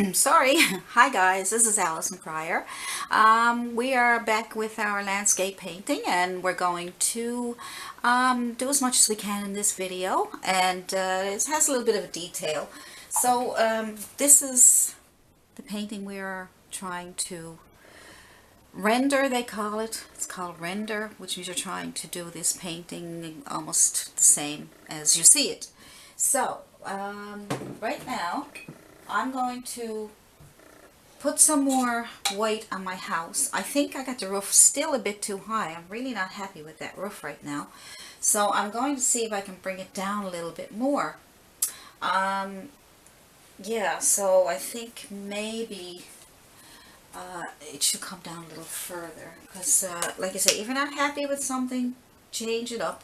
Sorry. Hi guys, this is Allison Pryor. We are back with our landscape painting, and we're going to do as much as we can in this video, and it has a little bit of a detail. So this is the painting we are trying to render, they call it. It's called render, which means you're trying to do this painting almost the same as you see it. So right now I'm going to put some more white on my house. I think I got the roof still a bit too high. I'm really not happy with that roof right now. So I'm going to see if I can bring it down a little bit more. Yeah, so I think maybe it should come down a little further. Because, like I say, if you're not happy with something, change it up.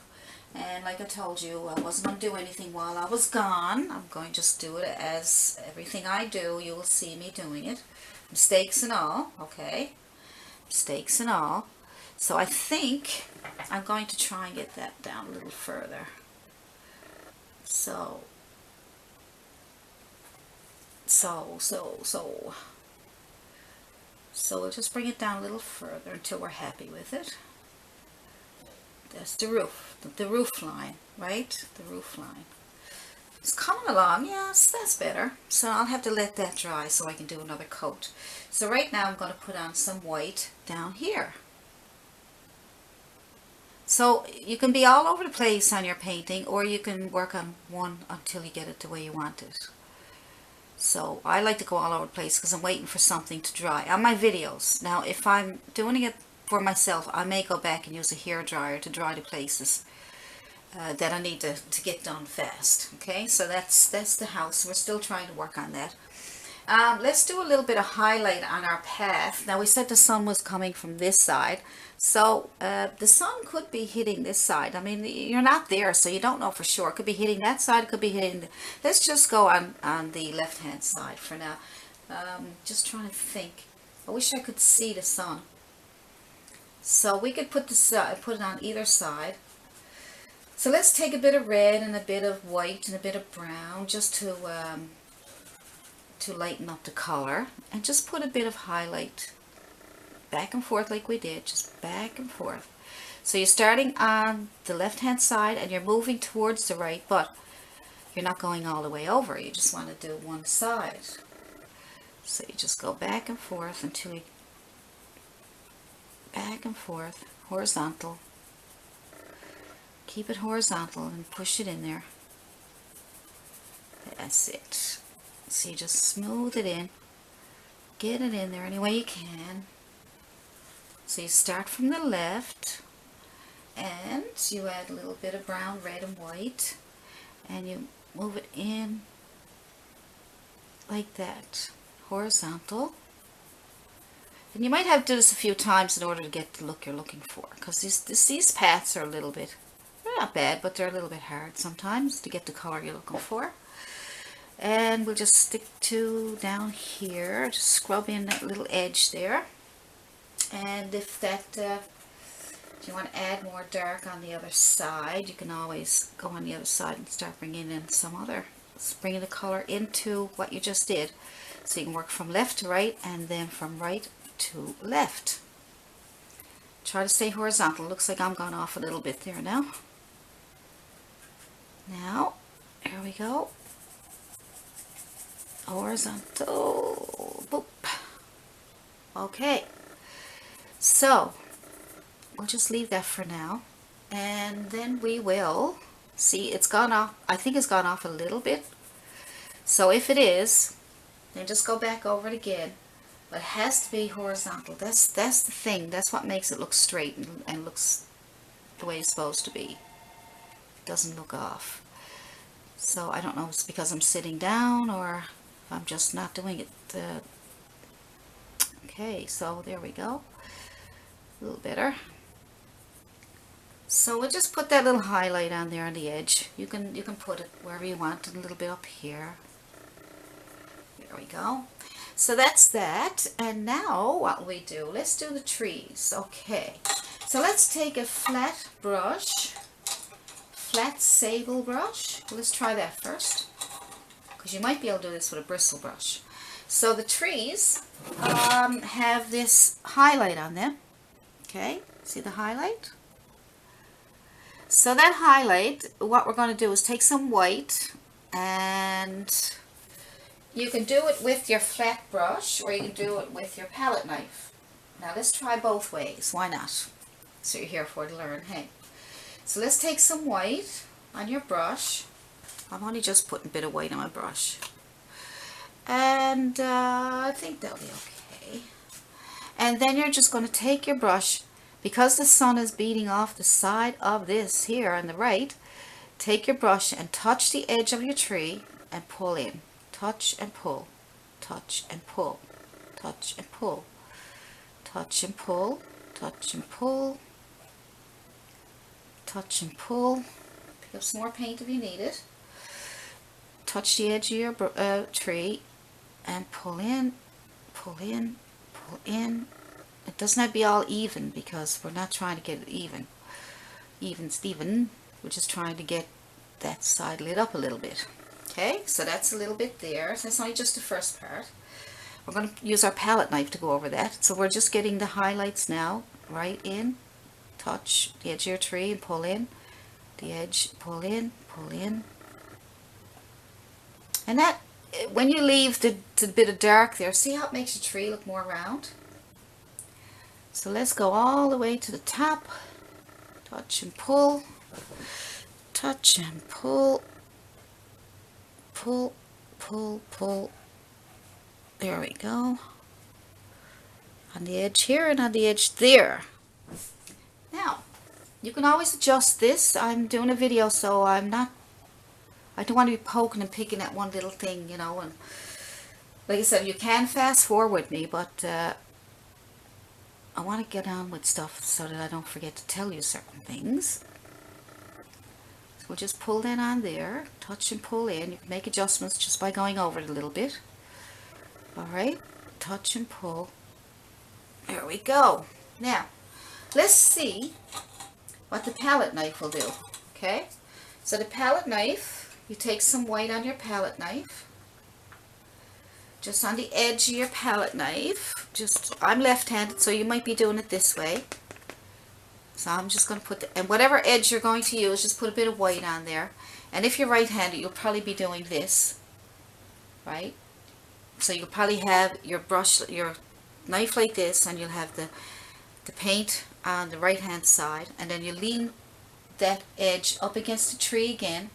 And like I told you, I wasn't going to do anything while I was gone. I'm going to just do it as everything I do, you will see me doing it. Mistakes and all, okay? Mistakes and all. So I think I'm going to try and get that down a little further. So we'll just bring it down a little further until we're happy with it. That's the roof line, right? The roof line. It's coming along. Yes, that's better. So I'll have to let that dry so I can do another coat. So right now I'm going to put on some white down here. So you can be all over the place on your painting, or you can work on one until you get it the way you want it. So I like to go all over the place because I'm waiting for something to dry on my videos. Now if I'm doing it for myself, I may go back and use a hair dryer to dry the places that I need to get done fast. Okay, so that's the house. We're still trying to work on that. Let's do a little bit of highlight on our path. Now we said the sun was coming from this side, so the sun could be hitting this side. I mean, you're not there, so you don't know for sure. It could be hitting that side, it could be hitting let's just go on the left hand side for now. Just trying to think. I wish I could see the sun. So we could put it on either side. So let's take a bit of red and a bit of white and a bit of brown just to lighten up the color, and just put a bit of highlight back and forth like we did, just back and forth. So you're starting on the left hand side and you're moving towards the right, but you're not going all the way over. You just want to do one side. So you just go back and forth until you back and forth, horizontal. Keep it horizontal and push it in there. That's it. So you just smooth it in. Get it in there any way you can. So you start from the left and you add a little bit of brown, red, and white, and you move it in like that, horizontal. And you might have to do this a few times in order to get the look you're looking for, because these paths are a little bit, they're not bad, but they're a little bit hard sometimes to get the color you're looking for. And we'll just stick to down here, just scrub in that little edge there. And if you want to add more dark on the other side, you can always go on the other side and start bringing in bringing the color into what you just did. So you can work from left to right and then from right to left. Try to stay horizontal. Looks like I'm gone off a little bit there now. Now, there we go. Horizontal. Boop. Okay. So, we'll just leave that for now. And then we will see it's gone off. I think it's gone off a little bit. So if it is, then just go back over it again. But it has to be horizontal. That's the thing. That's what makes it look straight and looks the way it's supposed to be. It doesn't look off. So I don't know if it's because I'm sitting down or if I'm just not doing it. Okay, so there we go. A little better. So we'll just put that little highlight on there on the edge. You can put it wherever you want, a little bit up here. There we go. So that's that. And now what we do, let's do the trees. Okay. So let's take a flat brush, flat sable brush. Let's try that first, because you might be able to do this with a bristle brush. So the trees have this highlight on them. Okay, see the highlight? So that highlight, what we're going to do is take some white, and you can do it with your flat brush or you can do it with your palette knife. Now let's try both ways. Why not? So you're here for to learn, hey? So let's take some white on your brush. I'm only just putting a bit of white on my brush. And I think that'll be okay. And then you're just going to take your brush, because the sun is beating off the side of this here on the right, take your brush and touch the edge of your tree and pull in. Touch and pull, touch and pull, touch and pull, touch and pull, touch and pull, touch and pull. Pick up some more paint if you need it. Touch the edge of your tree and pull in, pull in, pull in. It doesn't have to be all even because we're not trying to get it even. Even Steven. We're just trying to get that side lit up a little bit. Okay, so that's a little bit there. So that's only just the first part. We're going to use our palette knife to go over that. So we're just getting the highlights now. Right in, touch the edge of your tree and pull in. The edge, pull in, pull in. And that, when you leave the bit of dark there, see how it makes your tree look more round? So let's go all the way to the top. Touch and pull. Touch and pull. Pull, pull, pull. There we go. On the edge here and on the edge there. Now, you can always adjust this. I'm doing a video, so I don't want to be poking and picking at one little thing, you know. And like I said, you can fast forward me, but I want to get on with stuff so that I don't forget to tell you certain things. So we'll just pull that on there, touch and pull in. You can make adjustments just by going over it a little bit. Alright, touch and pull. There we go. Now, let's see what the palette knife will do. Okay, so the palette knife, you take some white on your palette knife. Just on the edge of your palette knife. I'm left-handed, so you might be doing it this way. So I'm just going to put and whatever edge you're going to use, just put a bit of white on there. And if you're right-handed, you'll probably be doing this, right? So you'll probably have your brush, your knife like this, and you'll have the paint on the right-hand side, and then you lean that edge up against the tree again,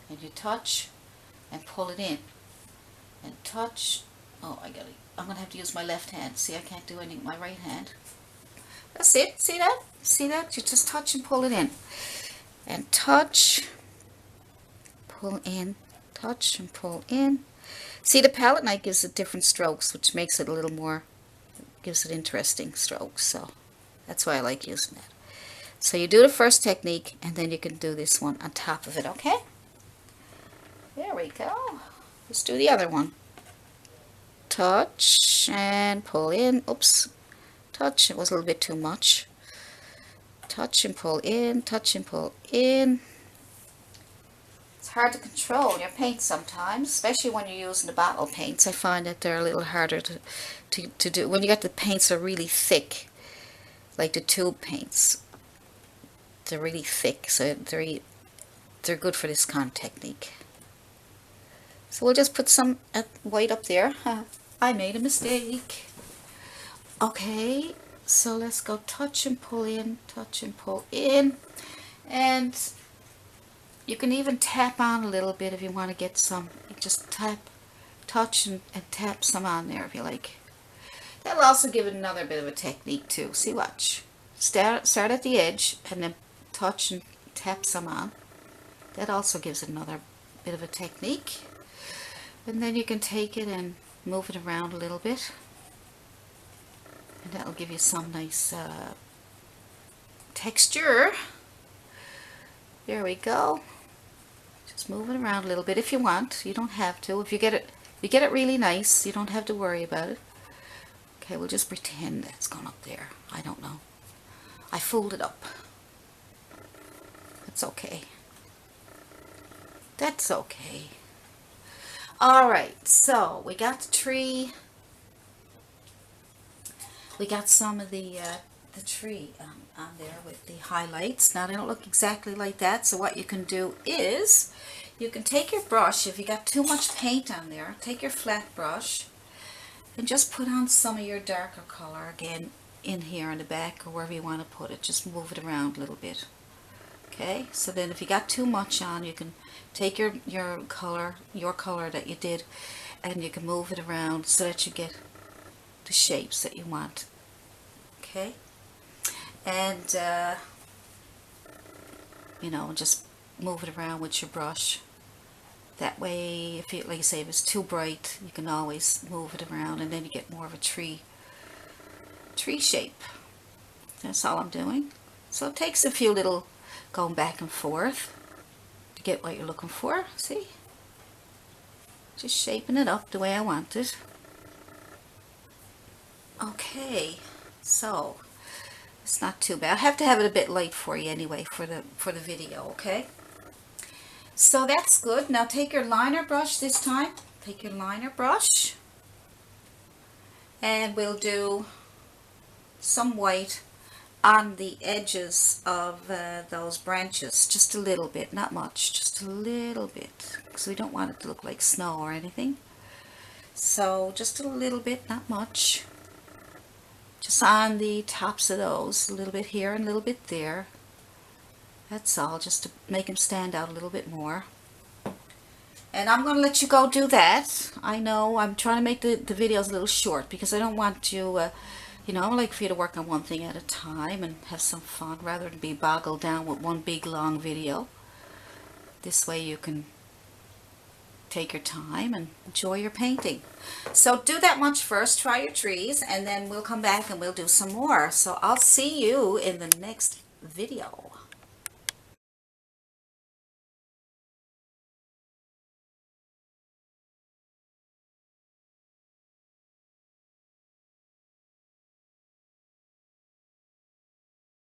and you touch and pull it in, and touch. Oh, I'm going to have to use my left hand. See, I can't do anything with my right hand. That's it. See that? See that? You just touch and pull it in. And touch, pull in, touch and pull in. See, the palette knife gives it different strokes, which makes it a little more, gives it interesting strokes. So that's why I like using that. So you do the first technique, and then you can do this one on top of it, okay? There we go. Let's do the other one. Touch and pull in. Oops. Touch. It was a little bit too much. Touch and pull in. Touch and pull in. It's hard to control your paint sometimes, especially when you're using the bottle paints. I find that they're a little harder to do. When you got the paints are really thick, like the tube paints. They're really thick, so they're good for this kind of technique. So we'll just put some white up there. I made a mistake. Okay, so let's go touch and pull in, touch and pull in. And you can even tap on a little bit if you want to get some. You just tap, touch and tap some on there if you like. That'll also give it another bit of a technique too. See, watch. Start at the edge and then touch and tap some on. That also gives it another bit of a technique. And then you can take it and move it around a little bit, and that'll give you some nice texture. There we go. Just move it around a little bit if you want. You don't have to. If you get it really nice, you don't have to worry about it. Okay, we'll just pretend that's gone up there. I don't know. I fooled it up. That's okay. That's okay. Alright, so we got the tree. We got some of the tree on there with the highlights. Now they don't look exactly like that, so what you can do is you can take your brush. If you got too much paint on there, take your flat brush and just put on some of your darker color again in here in the back or wherever you want to put it. Just move it around a little bit. Okay, so then if you got too much on, you can take your color that you did, and you can move it around so that you get the shapes that you want. Okay, and you know, just move it around with your brush. That way, if you, like I say, if it's too bright, you can always move it around, and then you get more of a tree shape. That's all I'm doing. So it takes a few little going back and forth to get what you're looking for. See? Just shaping it up the way I want it. Okay, so it's not too bad. I have to have it a bit light for you anyway for the video, okay? So that's good. Now take your liner brush this time. Take your liner brush and we'll do some white on the edges of those branches, just a little bit, not much, just a little bit, because we don't want it to look like snow or anything. So just a little bit, not much, just on the tops of those, a little bit here and a little bit there. That's all, just to make them stand out a little bit more. And I'm going to let you go do that. I know I'm trying to make the videos a little short because I don't want you you know, I like for you to work on one thing at a time and have some fun rather than be boggled down with one big long video. This way you can take your time and enjoy your painting. So do that much first, try your trees, and then we'll come back and we'll do some more. So I'll see you in the next video.